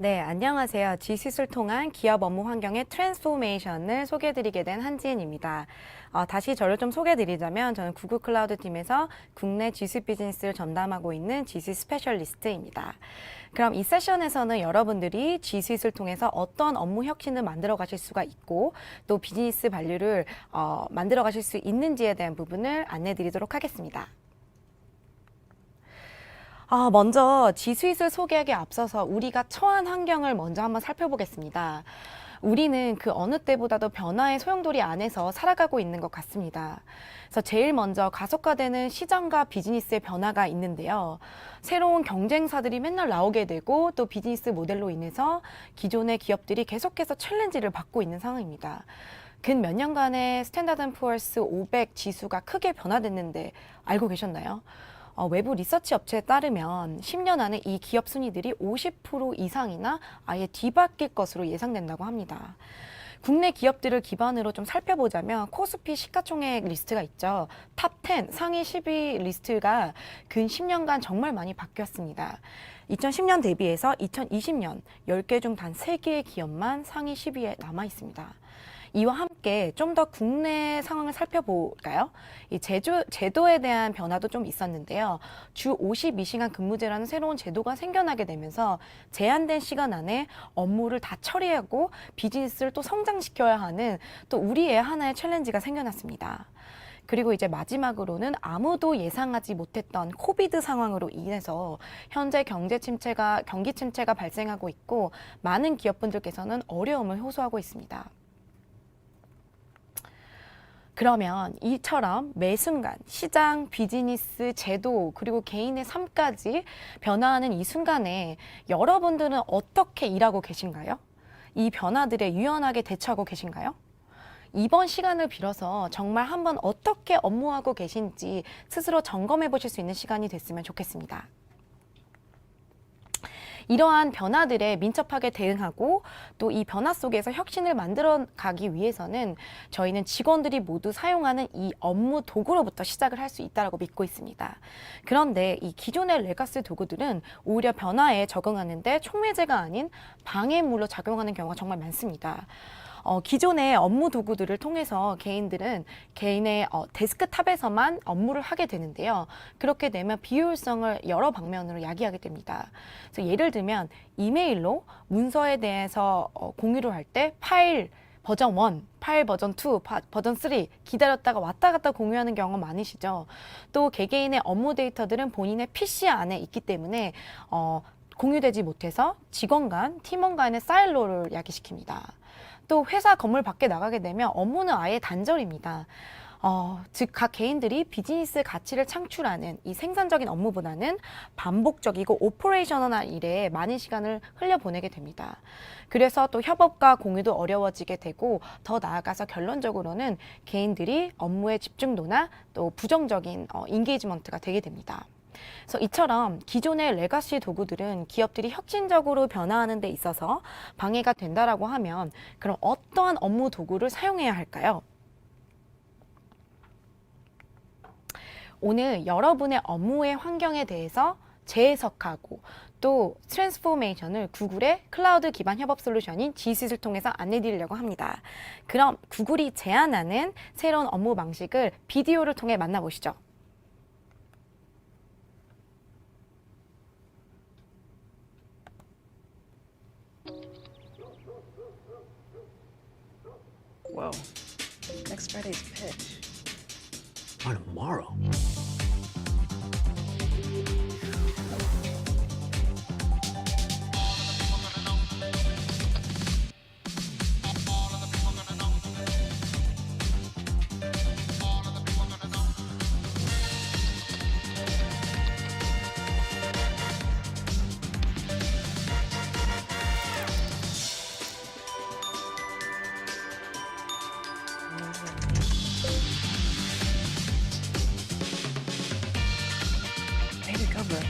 네, 안녕하세요. G수술 통한 기업 업무 환경의 트랜스포메이션을 소개해드리게 된 한지은입니다. 다시 저를 좀 소개해드리자면 저는 구글 클라우드 팀에서 국내 G수 비즈니스를 전담하고 있는 G수 스페셜리스트입니다. 그럼 이 세션에서는 여러분들이 G수술 통해서 어떤 업무 혁신을 만들어 가실 수가 있고 또 비즈니스 밸류를 만들어 가실 수 있는지에 대한 부분을 안내해 드리도록 하겠습니다. 먼저 G수잇을 소개하기에 앞서서 우리가 처한 환경을 먼저 한번 살펴보겠습니다. 우리는 그 어느 때보다도 변화의 소용돌이 안에서 살아가고 있는 것 같습니다. 그래서 제일 먼저 가속화되는 시장과 비즈니스의 변화가 있는데요. 새로운 경쟁사들이 맨날 나오게 되고 또 비즈니스 모델로 인해서 기존의 기업들이 계속해서 챌린지를 받고 있는 상황입니다. 근 몇 년간의 스탠다드 앤 푸어스 500 지수가 크게 변화됐는데 알고 계셨나요? 외부 리서치 업체에 따르면 10년 안에 이 기업 순위들이 50% 이상이나 아예 뒤바뀔 것으로 예상된다고 합니다. 국내 기업들을 기반으로 좀 살펴보자면 코스피 시가총액 리스트가 있죠. 탑 10, 상위 10위 리스트가 근 10년간 정말 많이 바뀌었습니다. 2010년 대비해서 2020년 10개 중 단 3개의 기업만 상위 10위에 남아 있습니다. 이와 함께 좀 더 국내 상황을 살펴볼까요? 이 제도에 대한 변화도 좀 있었는데요. 주 52시간 근무제라는 새로운 제도가 생겨나게 되면서 제한된 시간 안에 업무를 다 처리하고 비즈니스를 또 성장시켜야 하는 또 우리의 하나의 챌린지가 생겨났습니다. 그리고 이제 마지막으로는 아무도 예상하지 못했던 코비드 상황으로 인해서 현재 경기 침체가 발생하고 있고 많은 기업분들께서는 어려움을 호소하고 있습니다. 그러면 이처럼 매 순간 시장, 비즈니스, 제도, 그리고 개인의 삶까지 변화하는 이 순간에 여러분들은 어떻게 일하고 계신가요? 이 변화들에 유연하게 대처하고 계신가요? 이번 시간을 빌어서 정말 한번 어떻게 업무하고 계신지 스스로 점검해 보실 수 있는 시간이 됐으면 좋겠습니다. 이러한 변화들에 민첩하게 대응하고 또 이 변화 속에서 혁신을 만들어 가기 위해서는 저희는 직원들이 모두 사용하는 이 업무 도구로부터 시작을 할 수 있다고 믿고 있습니다. 그런데 이 기존의 레가시 도구들은 오히려 변화에 적응하는데 촉매제가 아닌 방해물로 작용하는 경우가 정말 많습니다. 기존의 업무 도구들을 통해서 개인들은 개인의 데스크탑에서만 업무를 하게 되는데요. 그렇게 되면 비효율성을 여러 방면으로 야기하게 됩니다. 그래서 예를 들면 이메일로 문서에 대해서 공유를 할 때 파일 버전 1, 파일 버전 2, 버전 3 기다렸다가 왔다 갔다 공유하는 경우가 많으시죠. 또 개개인의 업무 데이터들은 본인의 PC 안에 있기 때문에 공유되지 못해서 직원 간, 팀원 간의 사일로를 야기시킵니다. 또 회사 건물 밖에 나가게 되면 업무는 아예 단절입니다. 즉 각 개인들이 비즈니스 가치를 창출하는 이 생산적인 업무보다는 반복적이고 오퍼레이셔널한 일에 많은 시간을 흘려보내게 됩니다. 그래서 또 협업과 공유도 어려워지게 되고 더 나아가서 결론적으로는 개인들이 업무의 집중도나 또 부정적인 인게이지먼트가 되게 됩니다. 그래서 이처럼 기존의 레가시 도구들은 기업들이 혁신적으로 변화하는 데 있어서 방해가 된다라고 하면 그럼 어떠한 업무 도구를 사용해야 할까요? 오늘 여러분의 업무의 환경에 대해서 재해석하고 또 트랜스포메이션을 구글의 클라우드 기반 협업 솔루션인 G수잇을 통해서 안내 드리려고 합니다. 그럼 구글이 제안하는 새로운 업무 방식을 비디오를 통해 만나보시죠. Whoa. Next Friday's pitch. By tomorrow. Way to go, Berlin.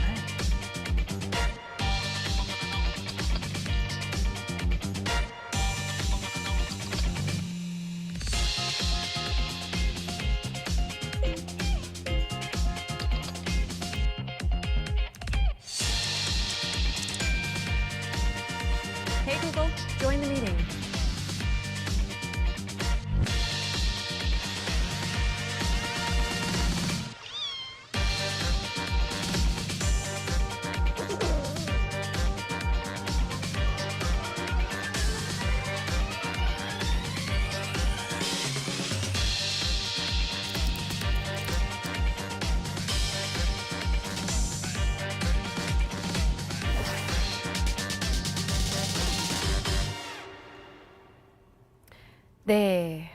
Google, join the meeting. 네,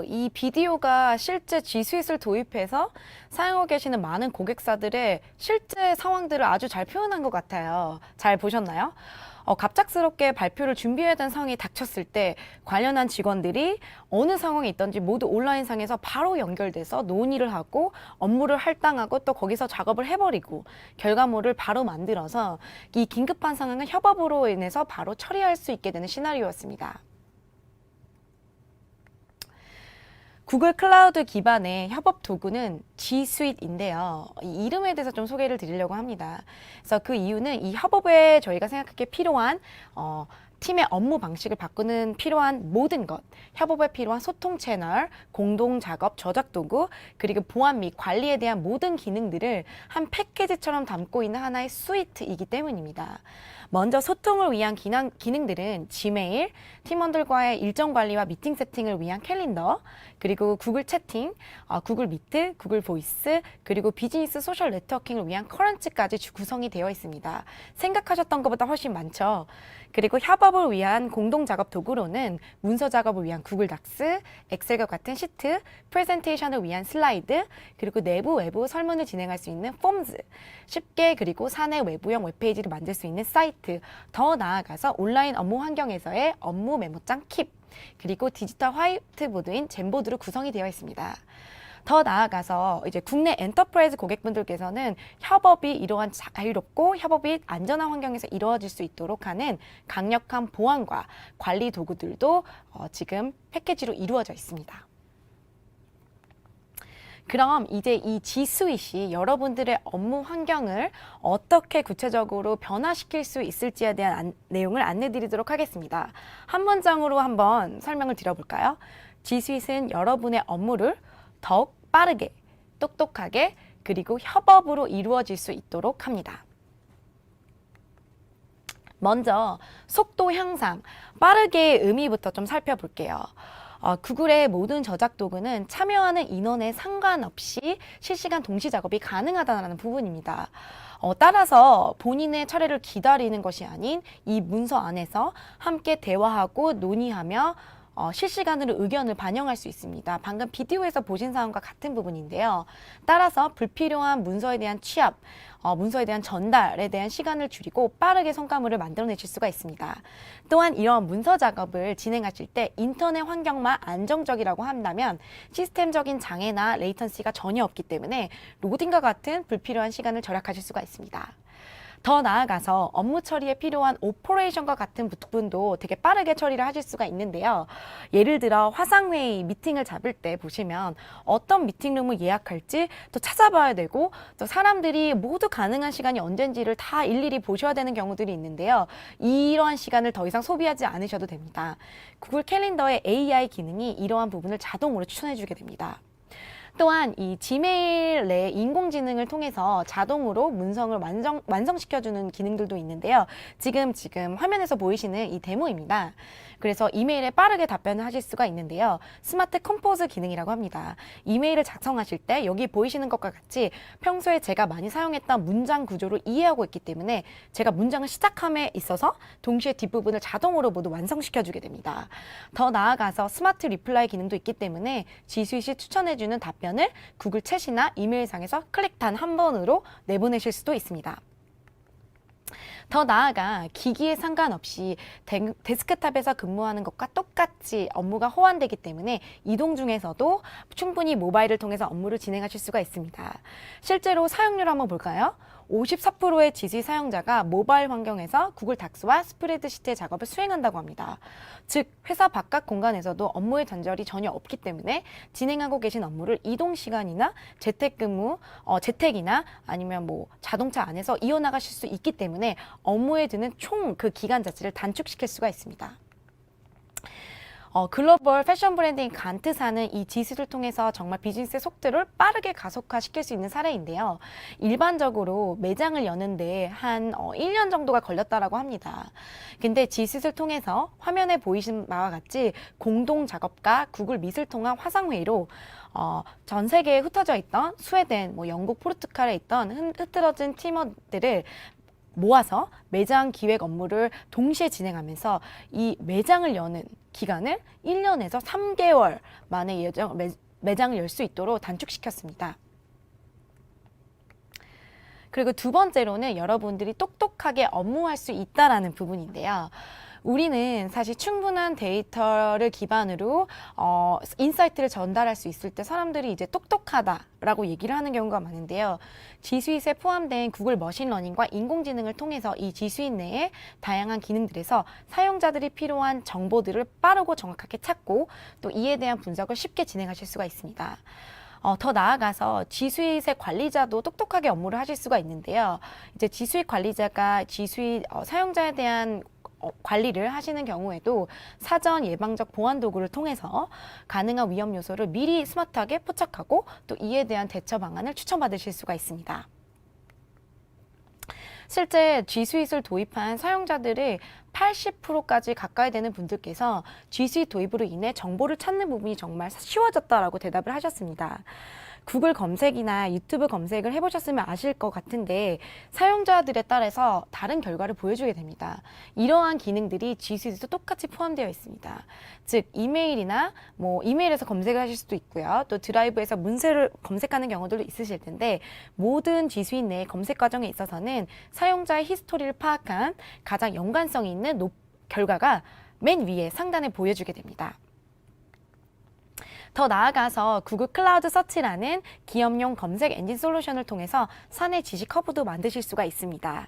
이 비디오가 실제 G 스윗을 도입해서 사용하고 계시는 많은 고객사들의 실제 상황들을 아주 잘 표현한 것 같아요. 잘 보셨나요? 갑작스럽게 발표를 준비해야 되는 상황이 닥쳤을 때 관련한 직원들이 어느 상황에 있던지 모두 온라인상에서 바로 연결돼서 논의를 하고 업무를 할당하고 또 거기서 작업을 해버리고 결과물을 바로 만들어서 이 긴급한 상황을 협업으로 인해서 바로 처리할 수 있게 되는 시나리오였습니다. 구글 클라우드 기반의 협업 도구는 G 스윗인데요. 이 이름에 대해서 좀 소개를 드리려고 합니다. 그래서 그 이유는 이 협업에 저희가 생각하기에 필요한 팀의 업무 방식을 바꾸는 필요한 모든 것, 협업에 필요한 소통 채널, 공동 작업 저작 도구, 그리고 보안 및 관리에 대한 모든 기능들을 한 패키지처럼 담고 있는 하나의 스위트이기 때문입니다. 먼저 소통을 위한 기능들은 지메일, 팀원들과의 일정 관리와 미팅 세팅을 위한 캘린더, 그리고 구글 채팅, 구글 미트, 구글 보이스, 그리고 비즈니스 소셜 네트워킹을 위한 커런츠까지 구성이 되어 있습니다. 생각하셨던 것보다 훨씬 많죠. 그리고 협업을 위한 공동 작업 도구로는 문서 작업을 위한 구글 닥스, 엑셀과 같은 시트, 프레젠테이션을 위한 슬라이드, 그리고 내부 외부 설문을 진행할 수 있는 폼즈, 쉽게 그리고 사내 외부형 웹페이지를 만들 수 있는 사이트, 더 나아가서 온라인 업무 환경에서의 업무 메모장 킵, 그리고 디지털 화이트보드인 젠보드로 구성이 되어 있습니다. 더 나아가서 이제 국내 엔터프라이즈 고객분들께서는 협업이 이러한 자유롭고 협업이 안전한 환경에서 이루어질 수 있도록 하는 강력한 보안과 관리 도구들도 지금 패키지로 이루어져 있습니다. 그럼 이제 이 G 스윗이 여러분들의 업무 환경을 어떻게 구체적으로 변화시킬 수 있을지에 대한 내용을 안내 드리도록 하겠습니다. 한 문장으로 한번 설명을 드려볼까요? G 스윗은 여러분의 업무를 더욱 빠르게, 똑똑하게, 그리고 협업으로 이루어질 수 있도록 합니다. 먼저 속도 향상, 빠르게의 의미부터 좀 살펴볼게요. 구글의 모든 저작 도구는 참여하는 인원에 상관없이 실시간 동시 작업이 가능하다는 부분입니다. 따라서 본인의 차례를 기다리는 것이 아닌 이 문서 안에서 함께 대화하고 논의하며 실시간으로 의견을 반영할 수 있습니다. 방금 비디오에서 보신 사항과 같은 부분인데요. 따라서 불필요한 문서에 대한 취합, 문서에 대한 전달에 대한 시간을 줄이고 빠르게 성과물을 만들어내실 수가 있습니다. 또한 이런 문서 작업을 진행하실 때 인터넷 환경만 안정적이라고 한다면 시스템적인 장애나 레이턴시가 전혀 없기 때문에 로딩과 같은 불필요한 시간을 절약하실 수가 있습니다. 더 나아가서 업무 처리에 필요한 오퍼레이션과 같은 부분도 되게 빠르게 처리를 하실 수가 있는데요. 예를 들어 화상회의 미팅을 잡을 때 보시면 어떤 미팅룸을 예약할지 또 찾아봐야 되고 또 사람들이 모두 가능한 시간이 언젠지를 다 일일이 보셔야 되는 경우들이 있는데요. 이러한 시간을 더 이상 소비하지 않으셔도 됩니다. 구글 캘린더의 AI 기능이 이러한 부분을 자동으로 추천해 주게 됩니다. 또한 이 지메일 내 인공지능을 통해서 자동으로 문성을 완성시켜주는 기능들도 있는데요. 지금 화면에서 보이시는 이 데모입니다. 그래서 이메일에 빠르게 답변을 하실 수가 있는데요. 스마트 컴포즈 기능이라고 합니다. 이메일을 작성하실 때 여기 보이시는 것과 같이 평소에 제가 많이 사용했던 문장 구조를 이해하고 있기 때문에 제가 문장을 시작함에 있어서 동시에 뒷부분을 자동으로 모두 완성시켜주게 됩니다. 더 나아가서 스마트 리플라이 기능도 있기 때문에 G 스윗이 추천해주는 답변을 구글 챗이나 이메일상에서 클릭 단 한 번으로 내보내실 수도 있습니다. 더 나아가 기기에 상관없이 데스크탑에서 근무하는 것과 똑같이 업무가 호환되기 때문에 이동 중에서도 충분히 모바일을 통해서 업무를 진행하실 수가 있습니다. 실제로 사용률 한번 볼까요? 54%의 지수이 사용자가 모바일 환경에서 구글 닥스와 스프레드시트의 작업을 수행한다고 합니다. 즉 회사 바깥 공간에서도 업무의 단절이 전혀 없기 때문에 진행하고 계신 업무를 이동 시간이나 재택근무, 재택이나 아니면 뭐 자동차 안에서 이어나가실 수 있기 때문에 업무에 드는 총 그 기간 자체를 단축시킬 수가 있습니다. 글로벌 패션 브랜드인 간트사는 이 지수를 통해서 정말 비즈니스의 속도를 빠르게 가속화시킬 수 있는 사례인데요. 일반적으로 매장을 여는데 한 1년 정도가 걸렸다라고 합니다. 근데 지수를 통해서 화면에 보이신 바와 같이 공동 작업과 구글 미술 통한 화상회의로 전 세계에 흩어져 있던 스웨덴, 영국, 포르투갈에 있던 흐트러진 팀원들을 모아서 매장 기획 업무를 동시에 진행하면서 이 매장을 여는 기간을 1년에서 3개월 만에 매장을 열 수 있도록 단축시켰습니다. 그리고 두 번째로는 여러분들이 똑똑하게 업무할 수 있다라는 부분인데요. 우리는 사실 충분한 데이터를 기반으로 인사이트를 전달할 수 있을 때 사람들이 이제 똑똑하다라고 얘기를 하는 경우가 많은데요. 지수잇에 포함된 구글 머신러닝과 인공지능을 통해서 이 지수잇 내에 다양한 기능들에서 사용자들이 필요한 정보들을 빠르고 정확하게 찾고 또 이에 대한 분석을 쉽게 진행하실 수가 있습니다. 더 나아가서 지수잇의 관리자도 똑똑하게 업무를 하실 수가 있는데요. 이제 지수잇 관리자가 지수잇 사용자에 대한 관리를 하시는 경우에도 사전 예방적 보안 도구를 통해서 가능한 위험 요소를 미리 스마트하게 포착하고 또 이에 대한 대처 방안을 추천받으실 수가 있습니다. 실제 G수잇을 도입한 사용자들의 80%까지 가까이 되는 분들께서 G수잇 도입으로 인해 정보를 찾는 부분이 정말 쉬워졌다라고 대답을 하셨습니다. 구글 검색이나 유튜브 검색을 해보셨으면 아실 것 같은데 사용자들에 따라서 다른 결과를 보여주게 됩니다. 이러한 기능들이 G수잇에도 똑같이 포함되어 있습니다. 즉 이메일이나 이메일에서 검색을 하실 수도 있고요. 또 드라이브에서 문서를 검색하는 경우들도 있으실 텐데 모든 G수잇 내 검색 과정에 있어서는 사용자의 히스토리를 파악한 가장 연관성이 있는 결과가 맨 위에 상단에 보여주게 됩니다. 더 나아가서 구글 클라우드 서치라는 기업용 검색 엔진 솔루션을 통해서 사내 지시 커브도 만드실 수가 있습니다.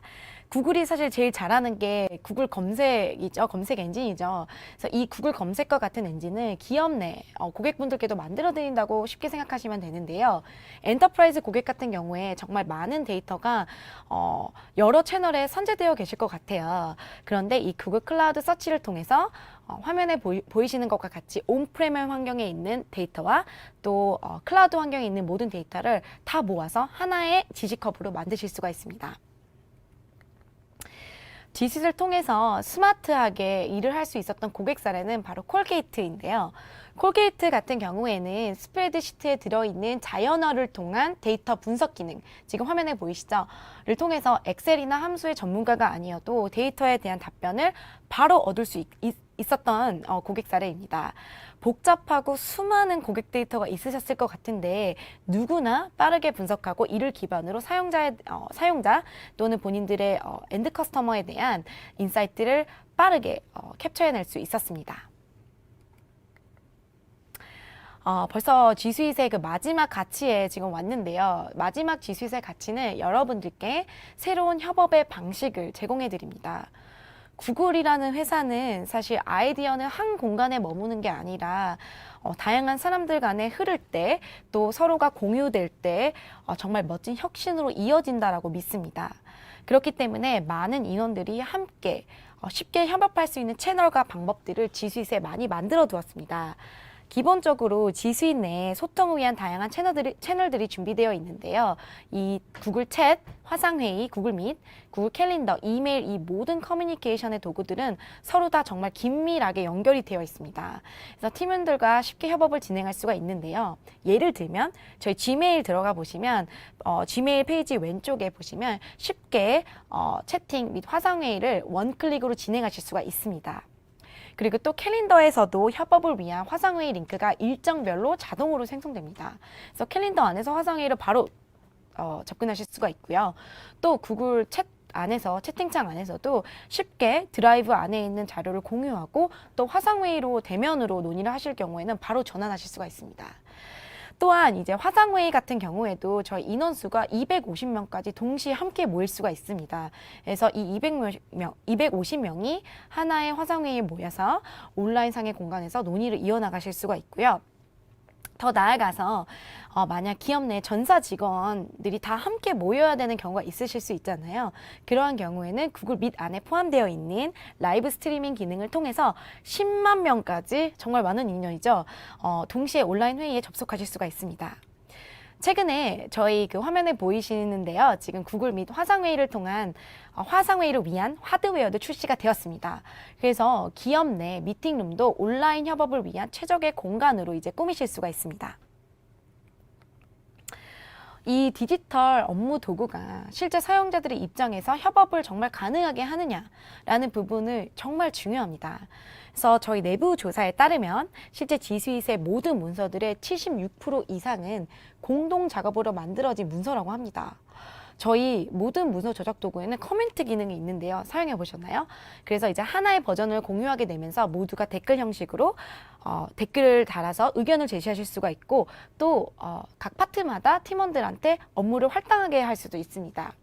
구글이 사실 제일 잘하는 게 구글 검색이죠. 검색 엔진이죠. 그래서 이 구글 검색과 같은 엔진을 기업 내 고객분들께도 만들어 드린다고 쉽게 생각하시면 되는데요. 엔터프라이즈 고객 같은 경우에 정말 많은 데이터가 여러 채널에 선재되어 계실 것 같아요. 그런데 이 구글 클라우드 서치를 통해서 화면에 보이시는 것과 같이 온프레미엄 환경에 있는 데이터와 또 클라우드 환경에 있는 모든 데이터를 다 모아서 하나의 지시 커브로 만드실 수가 있습니다. G수잇을 통해서 스마트하게 일을 할 수 있었던 고객 사례는 바로 콜게이트인데요. 콜게이트 같은 경우에는 스프레드시트에 들어있는 자연어를 통한 데이터 분석 기능, 지금 화면에 보이시죠? 를 통해서 엑셀이나 함수의 전문가가 아니어도 데이터에 대한 답변을 바로 얻을 수 있었던 고객 사례입니다. 복잡하고 수많은 고객 데이터가 있으셨을 것 같은데 누구나 빠르게 분석하고 이를 기반으로 사용자 또는 본인들의 엔드 커스터머에 대한 인사이트를 빠르게 캡처해낼 수 있었습니다. 벌써 G수잇의 그 마지막 가치에 지금 왔는데요. 마지막 G수잇의 가치는 여러분들께 새로운 협업의 방식을 제공해 드립니다. 구글이라는 회사는 사실 아이디어는 한 공간에 머무는 게 아니라 다양한 사람들 간에 흐를 때 또 서로가 공유될 때 정말 멋진 혁신으로 이어진다라고 믿습니다. 그렇기 때문에 많은 인원들이 함께 쉽게 협업할 수 있는 채널과 방법들을 G수잇에 많이 만들어 두었습니다. 기본적으로 G수잇 내에 소통을 위한 다양한 채널들이 준비되어 있는데요. 이 구글 챗, 화상회의, 구글 밋, 구글 캘린더, 이메일 이 모든 커뮤니케이션의 도구들은 서로 다 정말 긴밀하게 연결이 되어 있습니다. 그래서 팀원들과 쉽게 협업을 진행할 수가 있는데요. 예를 들면 저희 지메일 들어가 보시면 지메일 페이지 왼쪽에 보시면 쉽게 채팅 및 화상회의를 원클릭으로 진행하실 수가 있습니다. 그리고 또 캘린더에서도 협업을 위한 화상회의 링크가 일정별로 자동으로 생성됩니다. 그래서 캘린더 안에서 화상회의를 바로 접근하실 수가 있고요. 또 구글 챗 안에서 채팅창 안에서도 쉽게 드라이브 안에 있는 자료를 공유하고 또 화상회의로 대면으로 논의를 하실 경우에는 바로 전환하실 수가 있습니다. 또한 이제 화상회의 같은 경우에도 저희 인원수가 250명까지 동시에 함께 모일 수가 있습니다. 그래서 이 250명이 하나의 화상회의에 모여서 온라인상의 공간에서 논의를 이어나가실 수가 있고요. 더 나아가서 만약 기업 내 전사 직원들이 다 함께 모여야 되는 경우가 있으실 수 있잖아요. 그러한 경우에는 구글 밋 안에 포함되어 있는 라이브 스트리밍 기능을 통해서 10만 명까지 정말 많은 인원이죠. 동시에 온라인 회의에 접속하실 수가 있습니다. 최근에 저희 그 화면에 보이시는데요. 지금 구글 밋 화상회의를 통한 화상회의를 위한 하드웨어도 출시가 되었습니다. 그래서 기업 내 미팅룸도 온라인 협업을 위한 최적의 공간으로 이제 꾸미실 수가 있습니다. 이 디지털 업무 도구가 실제 사용자들의 입장에서 협업을 정말 가능하게 하느냐라는 부분을 정말 중요합니다. 그래서 저희 내부 조사에 따르면 실제 지스윗의 모든 문서들의 76% 이상은 공동 작업으로 만들어진 문서라고 합니다. 저희 모든 문서 저작 도구에는 커멘트 기능이 있는데요. 사용해 보셨나요? 그래서 이제 하나의 버전을 공유하게 되면서 모두가 댓글 형식으로 댓글을 달아서 의견을 제시하실 수가 있고 또 각 파트마다 팀원들한테 업무를 활당하게 할 수도 있습니다.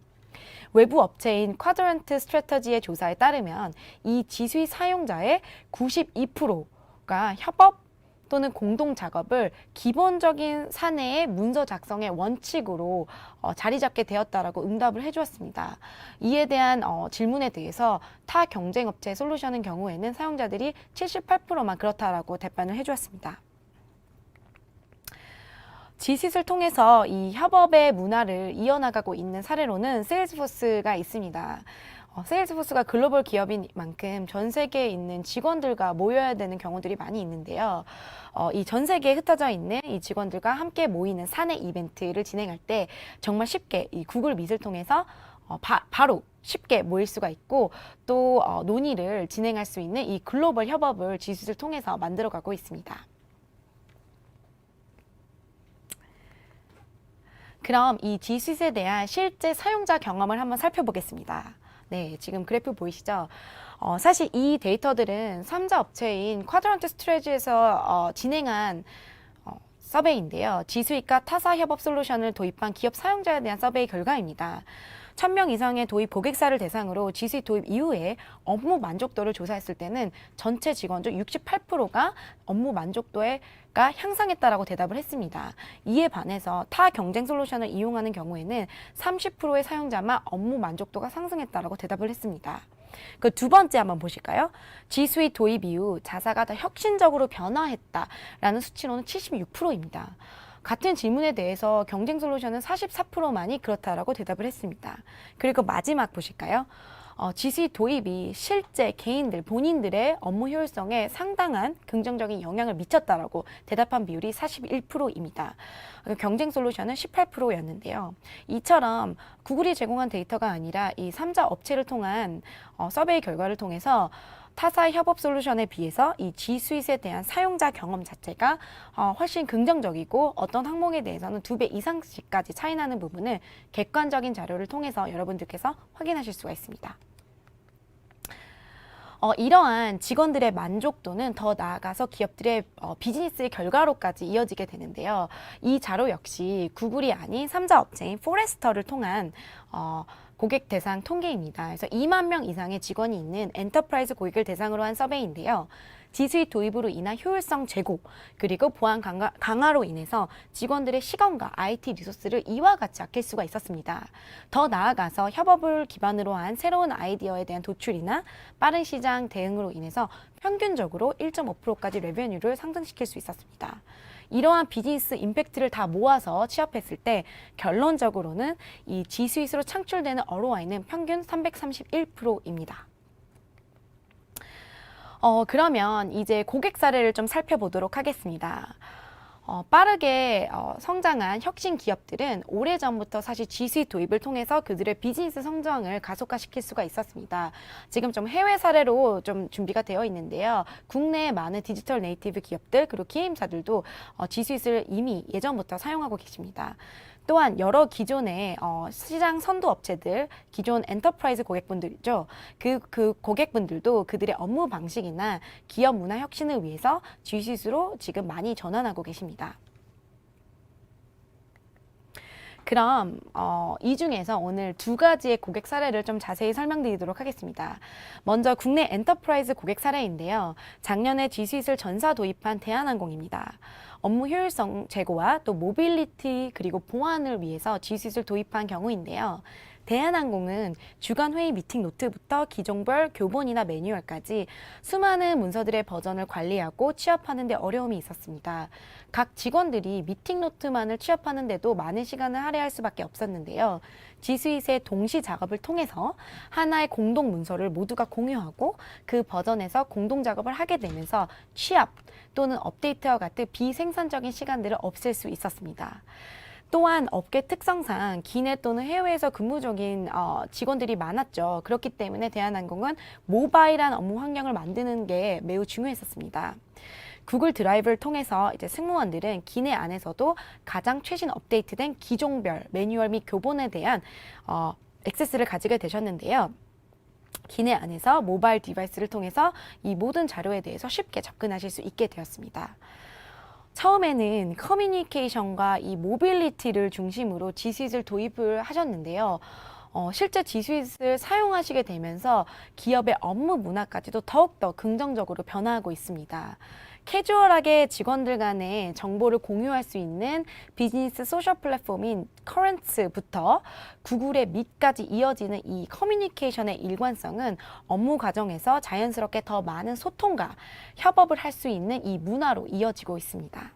외부 업체인 쿼드런트 스트래터지의 조사에 따르면 이 지스윗 사용자의 92%가 협업 또는 공동 작업을 기본적인 사내의 문서 작성의 원칙으로 자리 잡게 되었다라고 응답을 해주었습니다. 이에 대한 질문에 대해서 타 경쟁 업체의 솔루션인 경우에는 사용자들이 78%만 그렇다라고 답변을 해주었습니다. 지스윗을 통해서 이 협업의 문화를 이어나가고 있는 사례로는 세일즈포스가 있습니다. 세일즈포스가 글로벌 기업인 만큼 전 세계에 있는 직원들과 모여야 되는 경우들이 많이 있는데요. 이 전 세계에 흩어져 있는 이 직원들과 함께 모이는 사내 이벤트를 진행할 때 정말 쉽게 이 구글 밋을 통해서 바로 쉽게 모일 수가 있고 또 논의를 진행할 수 있는 이 글로벌 협업을 지스윗을 통해서 만들어가고 있습니다. 그럼 이 지스윗에 대한 실제 사용자 경험을 한번 살펴보겠습니다. 네, 지금 그래프 보이시죠? 사실 이 데이터들은 3자 업체인 쿼드런트 스트래지에서 진행한 서베이인데요. 지스윗과 타사 협업 솔루션을 도입한 기업 사용자에 대한 서베이 결과입니다. 1000명 이상의 도입 고객사를 대상으로 지스윗 도입 이후에 업무 만족도를 조사했을 때는 전체 직원 중 68%가 업무 만족도가 향상했다라고 대답을 했습니다. 이에 반해서 타 경쟁 솔루션을 이용하는 경우에는 30%의 사용자만 업무 만족도가 상승했다라고 대답을 했습니다. 그 두 번째 한번 보실까요? 지스윗 도입 이후 자사가 더 혁신적으로 변화했다라는 수치로는 76%입니다. 같은 질문에 대해서 경쟁 솔루션은 44%만이 그렇다라고 대답을 했습니다. 그리고 마지막 보실까요? 지스윗 도입이 실제 개인들, 본인들의 업무 효율성에 상당한 긍정적인 영향을 미쳤다라고 대답한 비율이 41%입니다. 경쟁 솔루션은 18%였는데요. 이처럼 구글이 제공한 데이터가 아니라 이 3자 업체를 통한 서베이 결과를 통해서 타사의 협업 솔루션에 비해서 이 지스윗에 대한 사용자 경험 자체가 훨씬 긍정적이고 어떤 항목에 대해서는 2배 이상씩까지 차이나는 부분을 객관적인 자료를 통해서 여러분들께서 확인하실 수가 있습니다. 이러한 직원들의 만족도는 더 나아가서 기업들의 비즈니스 결과로까지 이어지게 되는데요. 이 자료 역시 구글이 아닌 3자 업체인 포레스터를 통한 고객 대상 통계입니다. 그래서 2만 명 이상의 직원이 있는 엔터프라이즈 고객을 대상으로 한 서베이인데요. 지스윗 도입으로 인한 효율성 제고 그리고 보안 강화로 인해서 직원들의 시간과 IT 리소스를 이와 같이 아낄 수가 있었습니다. 더 나아가서 협업을 기반으로 한 새로운 아이디어에 대한 도출이나 빠른 시장 대응으로 인해서 평균적으로 1.5%까지 레베뉴를 상승시킬 수 있었습니다. 이러한 비즈니스 임팩트를 다 모아서 취합했을 때 결론적으로는 이 지스윗으로 창출되는 ROI는 평균 331%입니다. 그러면 이제 고객 사례를 좀 살펴보도록 하겠습니다. 빠르게 성장한 혁신 기업들은 오래전부터 사실 지스윗 도입을 통해서 그들의 비즈니스 성장을 가속화시킬 수가 있었습니다. 지금 좀 해외 사례로 좀 준비가 되어 있는데요. 국내의 많은 디지털 네이티브 기업들 그리고 게임사들도 지스윗을 이미 예전부터 사용하고 계십니다. 또한 여러 기존의 시장 선도 업체들, 기존 엔터프라이즈 고객분들이죠. 그 고객분들도 그들의 업무 방식이나 기업 문화 혁신을 위해서 지스윗으로 지금 많이 전환하고 계십니다. 그럼 이 중에서 오늘 두 가지의 고객 사례를 좀 자세히 설명드리도록 하겠습니다. 먼저 국내 엔터프라이즈 고객 사례인데요. 작년에 G수잇을 전사 도입한 대한항공입니다. 업무 효율성 제고와 또 모빌리티 그리고 보안을 위해서 G수잇을 도입한 경우인데요. 대한항공은 주간 회의 미팅 노트부터 기종별 교본이나 매뉴얼까지 수많은 문서들의 버전을 관리하고 취합하는 데 어려움이 있었습니다. 각 직원들이 미팅 노트만을 취합하는데도 많은 시간을 할애할 수밖에 없었는데요. G수잇의 동시 작업을 통해서 하나의 공동 문서를 모두가 공유하고 그 버전에서 공동 작업을 하게 되면서 취합 또는 업데이트와 같은 비생산적인 시간들을 없앨 수 있었습니다. 또한 업계 특성상 기내 또는 해외에서 근무 중인 직원들이 많았죠. 그렇기 때문에 대한항공은 모바일한 업무 환경을 만드는 게 매우 중요했었습니다. 구글 드라이브를 통해서 이제 승무원들은 기내 안에서도 가장 최신 업데이트된 기종별 매뉴얼 및 교본에 대한 액세스를 가지게 되셨는데요. 기내 안에서 모바일 디바이스를 통해서 이 모든 자료에 대해서 쉽게 접근하실 수 있게 되었습니다. 처음에는 커뮤니케이션과 이 모빌리티를 중심으로 G수잇을 도입을 하셨는데요. 실제 G수잇을 사용하시게 되면서 기업의 업무 문화까지도 더욱더 긍정적으로 변화하고 있습니다. 캐주얼하게 직원들 간의 정보를 공유할 수 있는 비즈니스 소셜 플랫폼인 커런츠부터 구글의 밑까지 이어지는 이 커뮤니케이션의 일관성은 업무 과정에서 자연스럽게 더 많은 소통과 협업을 할 수 있는 이 문화로 이어지고 있습니다.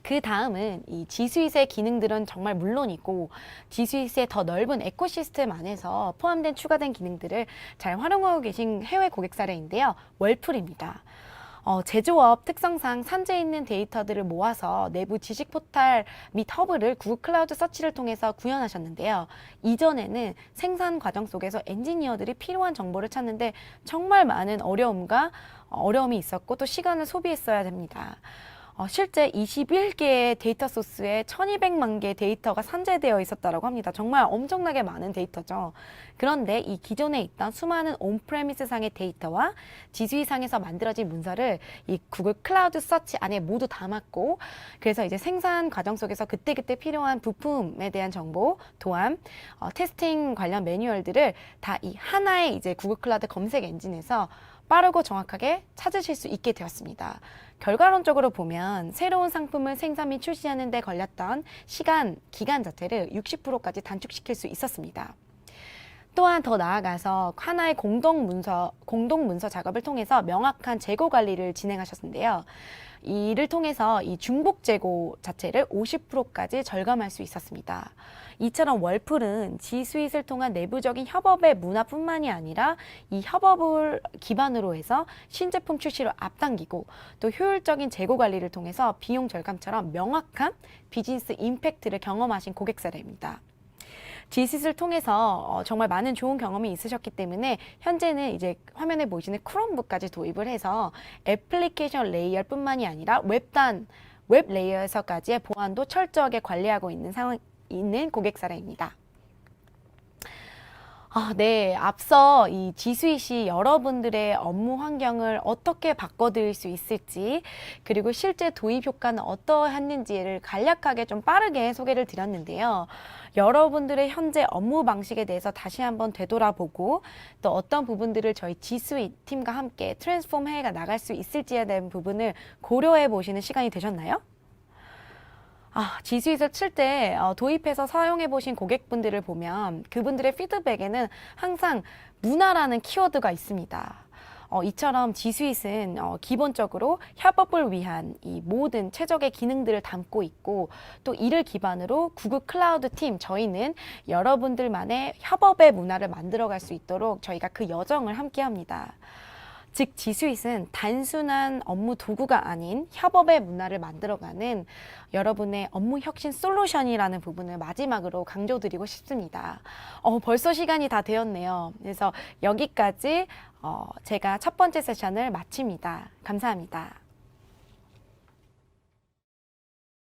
그 다음은 이 G수잇의 기능들은 정말 물론이고 G수잇의 더 넓은 에코시스템 안에서 포함된 추가된 기능들을 잘 활용하고 계신 해외 고객 사례인데요. 월풀입니다. 제조업 특성상 산재해 있는 데이터들을 모아서 내부 지식 포탈 및 허브를 구글 클라우드 서치를 통해서 구현하셨는데요. 이전에는 생산 과정 속에서 엔지니어들이 필요한 정보를 찾는데 정말 많은 어려움이 있었고 또 시간을 소비했어야 됩니다. 실제 21개의 데이터 소스에 1200만 개의 데이터가 산재되어 있었다고 합니다. 정말 엄청나게 많은 데이터죠. 그런데 이 기존에 있던 수많은 온프레미스 상의 데이터와 G수잇 상에서 만들어진 문서를 이 구글 클라우드 서치 안에 모두 담았고, 그래서 이제 생산 과정 속에서 그때그때 필요한 부품에 대한 정보, 또한 테스팅 관련 매뉴얼들을 다 이 하나의 이제 구글 클라우드 검색 엔진에서 빠르고 정확하게 찾으실 수 있게 되었습니다. 결과론적으로 보면 새로운 상품을 생산 및 출시하는 데 걸렸던 기간 자체를 60%까지 단축시킬 수 있었습니다. 또한 더 나아가서 하나의 공동 문서 작업을 통해서 명확한 재고 관리를 진행하셨는데요. 이를 통해서 이 중복 재고 자체를 50%까지 절감할 수 있었습니다. 이처럼 월풀은 G수잇을 통한 내부적인 협업의 문화뿐만이 아니라 이 협업을 기반으로 해서 신제품 출시를 앞당기고 또 효율적인 재고 관리를 통해서 비용 절감처럼 명확한 비즈니스 임팩트를 경험하신 고객 사례입니다. G수잇을 통해서 정말 많은 좋은 경험이 있으셨기 때문에 현재는 이제 화면에 보이시는 크롬북까지 도입을 해서 애플리케이션 레이어뿐만이 아니라 웹 레이어에서까지의 보안도 철저하게 관리하고 있는 고객 사례입니다. 네, 앞서 이 G수잇이 여러분들의 업무 환경을 어떻게 바꿔드릴 수 있을지, 그리고 실제 도입 효과는 어떠했는지를 간략하게 좀 빠르게 소개를 드렸는데요. 여러분들의 현재 업무 방식에 대해서 다시 한번 되돌아보고 또 어떤 부분들을 저희 G수잇 팀과 함께 트랜스폼 해가 나갈 수 있을지에 대한 부분을 고려해 보시는 시간이 되셨나요? G수잇을 칠 때 도입해서 사용해 보신 고객분들을 보면 그분들의 피드백에는 항상 문화라는 키워드가 있습니다. 이처럼 G수잇은 기본적으로 협업을 위한 이 모든 최적의 기능들을 담고 있고, 또 이를 기반으로 구글 클라우드 팀, 저희는 여러분들만의 협업의 문화를 만들어갈 수 있도록 저희가 그 여정을 함께 합니다. 즉 G수잇은 단순한 업무 도구가 아닌 협업의 문화를 만들어가는 여러분의 업무 혁신 솔루션이라는 부분을 마지막으로 강조드리고 싶습니다. 벌써 시간이 다 되었네요. 그래서 여기까지 제가 첫 번째 세션을 마칩니다. 감사합니다.